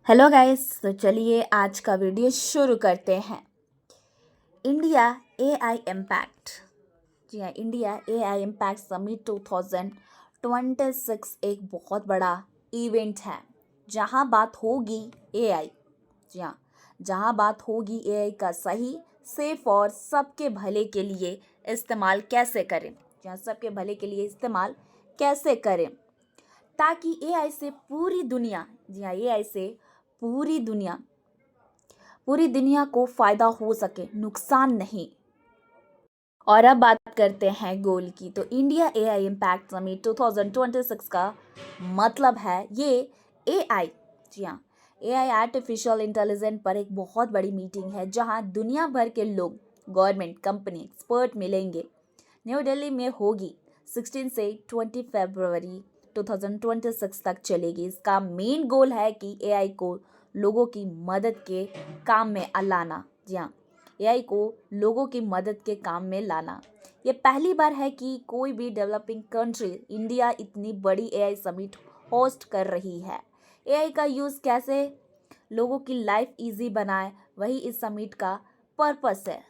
Hello guys, तो चलिए आज का वीडियो शुरू करते हैं। India AI impact. जी हाँ, इंडिया एआई इम्पैक्ट समिट 2026 एक बहुत बड़ा इवेंट है जहाँ बात होगी एआई। जी हाँ, जहाँ बात होगी एआई का सही, सेफ और सबके भले के लिए इस्तेमाल कैसे करें। जहाँ सबके भले के लिए इस्तेमाल कैसे करें ताकि एआई से पूरी दुनिया, जी हाँ, एआई से पूरी दुनिया को फायदा हो सके, नुकसान नहीं। और अब बात करते हैं गोल की। तो इंडिया एआई इम्पैक्ट समिट 2026 का मतलब है ये एआई, जी हाँ, एआई आर्टिफिशियल इंटेलिजेंस पर एक बहुत बड़ी मीटिंग है जहां दुनिया भर के लोग, गवर्नमेंट, कंपनी, एक्सपर्ट मिलेंगे। न्यू दिल्ली में होगी। 16 से 20 फरवरी 2026 तक चलेगी। इसका मेन गोल है कि एआई को लोगों की मदद के काम में लाना। जी हाँ, एआई को लोगों की मदद के काम में लाना। ये पहली बार है कि कोई भी डेवलपिंग कंट्री इंडिया इतनी बड़ी एआई समिट होस्ट कर रही है। एआई का यूज़ कैसे लोगों की लाइफ इजी बनाए, वही इस समिट का पर्पस है।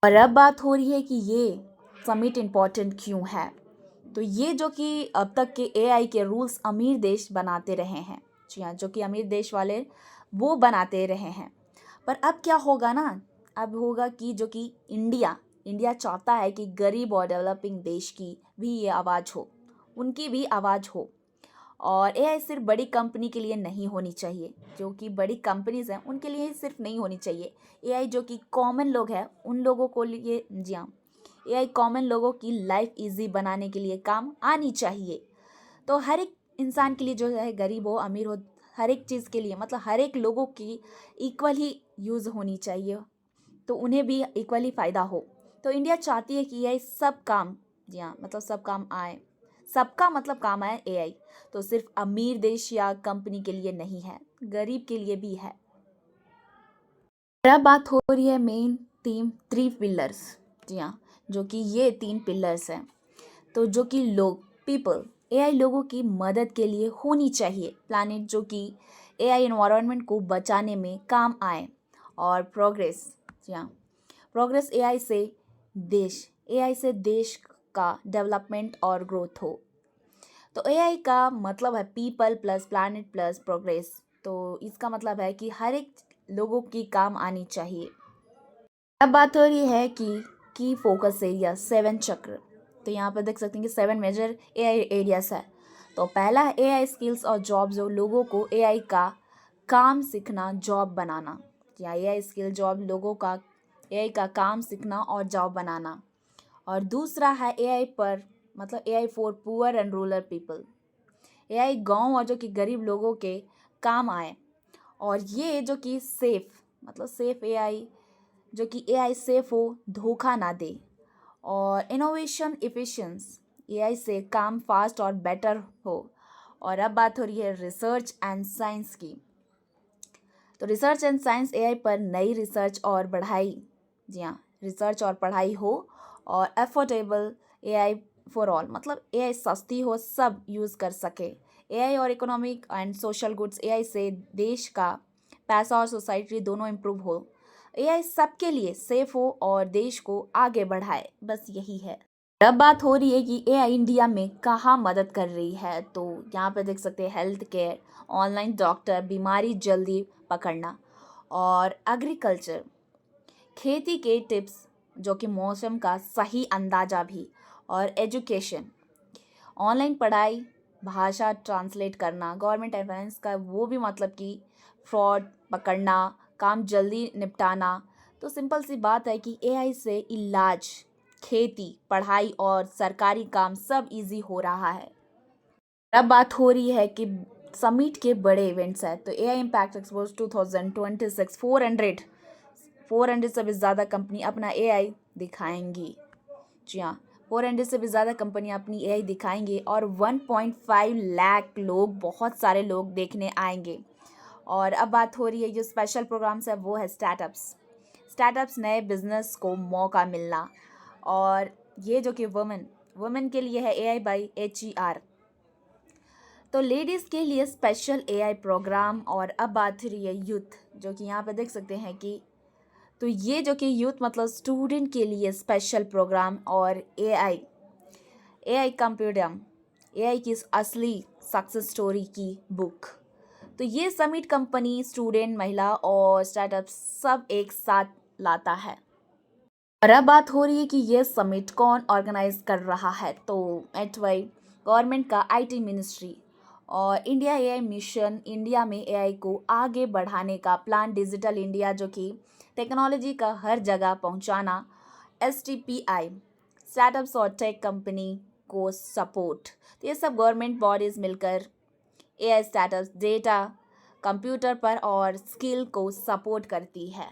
और अब बात हो रही है कि ये समिट इम्पॉर्टेंट क्यों है। तो ये जो कि अब तक के एआई के रूल्स अमीर देश बनाते रहे हैं। जी हाँ, जो कि अमीर देश वाले वो बनाते रहे हैं। पर अब क्या होगा ना, अब होगा कि जो कि इंडिया इंडिया चाहता है कि गरीब और डेवलपिंग देश की भी ये आवाज़ हो, उनकी भी आवाज़ हो। और एआई सिर्फ बड़ी कंपनी के लिए नहीं होनी चाहिए, जो कि बड़ी कंपनीज हैं उनके लिए सिर्फ नहीं होनी चाहिए। एआई जो कि कॉमन लोग हैं उन लोगों को लिए, जी हाँ, एआई कॉमन लोगों की लाइफ इजी बनाने के लिए काम आनी चाहिए। तो हर एक इंसान के लिए, जो है गरीब हो अमीर हो, हर एक चीज़ के लिए, मतलब हर एक लोगों की इक्वल ही यूज़ होनी चाहिए, तो उन्हें भी इक्वली फ़ायदा हो। तो इंडिया चाहती है कि एआई सब काम, जी हाँ, मतलब सब काम आए, सबका मतलब काम आए एआई। तो सिर्फ अमीर देश या कंपनी के लिए नहीं है, गरीब के लिए भी है। अब बात हो रही है मेन थीम, थ्री पिलर्स। जी हाँ, जो कि ये 3 पिलर्स हैं। तो जो कि लोग, पीपल, एआई लोगों की मदद के लिए होनी चाहिए। प्लानिट जो कि एआई एनवायरनमेंट को बचाने में काम आए। और प्रोग्रेस, जी हाँ, प्रोग्रेस एआई से देश का डेवलपमेंट और ग्रोथ हो। तो एआई का मतलब है people plus planet plus progress. तो इसका मतलब है कि हर एक लोगों की काम आनी चाहिए। अब बात हो रही है कि की फोकस एरिया 7 चक्र। तो यहाँ पर देख सकते हैं कि 7 मेजर एआई एरियाज है। तो पहला है एआई स्किल्स और जॉब, जो लोगों को एआई का काम सीखना, जॉब बनाना। या एआई स्किल जॉब, लोगों का एआई का काम सीखना और जॉब बनाना। और दूसरा है एआई पर, मतलब AI for poor and rural people. AI गांव और जो कि गरीब लोगों के काम आए। और ये जो कि सेफ, मतलब सेफ एआई, जो कि एआई सेफ हो, धोखा ना दे। और इनोवेशन इफिशिएंस, एआई से काम फास्ट और बेटर हो। और अब बात हो रही है रिसर्च एंड साइंस की। तो रिसर्च एंड साइंस, एआई पर नई रिसर्च और पढ़ाई, जी हाँ, रिसर्च और पढ़ाई हो। और अफोर्डेबल एआई फॉर ऑल, मतलब एआई सस्ती हो, सब यूज़ कर सके। एआई और economic and social goods, AI से देश का पैसा और सोसाइटी दोनों इम्प्रूव हो। एआई सबके लिए सेफ हो और देश को आगे बढ़ाए, बस यही है। अब बात हो रही है कि एआई इंडिया में कहाँ मदद कर रही है। तो यहाँ पे देख सकते हैं हेल्थ केयर, ऑनलाइन डॉक्टर, बीमारी जल्दी पकड़ना। और एग्रीकल्चर, खेती के टिप्स, जो कि मौसम का सही अंदाजा भी। और एजुकेशन, ऑनलाइन पढ़ाई, भाषा ट्रांसलेट करना, गवर्नमेंट अफेयर्स का वो भी, मतलब कि फ्रॉड पकड़ना, काम जल्दी निपटाना। तो सिंपल सी बात है कि एआई से इलाज, खेती, पढ़ाई और सरकारी काम सब इजी हो रहा है। अब बात हो रही है कि समिट के बड़े इवेंट्स हैं। तो एआई इम्पैक्ट एक्सपोज 2026, 400 से भी ज़्यादा कंपनी अपना एआई दिखाएंगी। जी हाँ, 400 से भी ज़्यादा कंपनियां अपनी एआई दिखाएंगे। और 1.5 लाख लोग, बहुत सारे लोग देखने आएंगे। और अब बात हो रही है जो स्पेशल प्रोग्राम्स है वो है स्टार्टअप्स, नए बिजनेस को मौका मिलना। और ये जो कि वुमेन के लिए है एआई बाई HER। तो लेडीज़ के लिए स्पेशल एआई प्रोग्राम। और अब बात हो रही है यूथ, जो कि यहाँ पे देख सकते हैं कि तो ये जो कि यूथ मतलब स्टूडेंट के लिए स्पेशल प्रोग्राम और एआई कंप्यूटर एआई की असली सक्सेस स्टोरी की बुक। तो ये समिट कंपनी, स्टूडेंट, महिला और स्टार्टअप सब एक साथ लाता है। और अब बात हो रही है कि ये समिट कौन ऑर्गेनाइज कर रहा है। तो एटवाई गवर्नमेंट का आईटी मिनिस्ट्री और इंडिया एआई मिशन, इंडिया में एआई को आगे बढ़ाने का प्लान, डिजिटल इंडिया जो कि टेक्नोलॉजी का हर जगह पहुंचाना, एसटीपीआई स्टार्टअप्स और टेक कंपनी को सपोर्ट। तो ये सब गवर्नमेंट बॉडीज मिलकर एआई स्टार्टअप्स, डेटा, कंप्यूटर पर और स्किल को सपोर्ट करती है।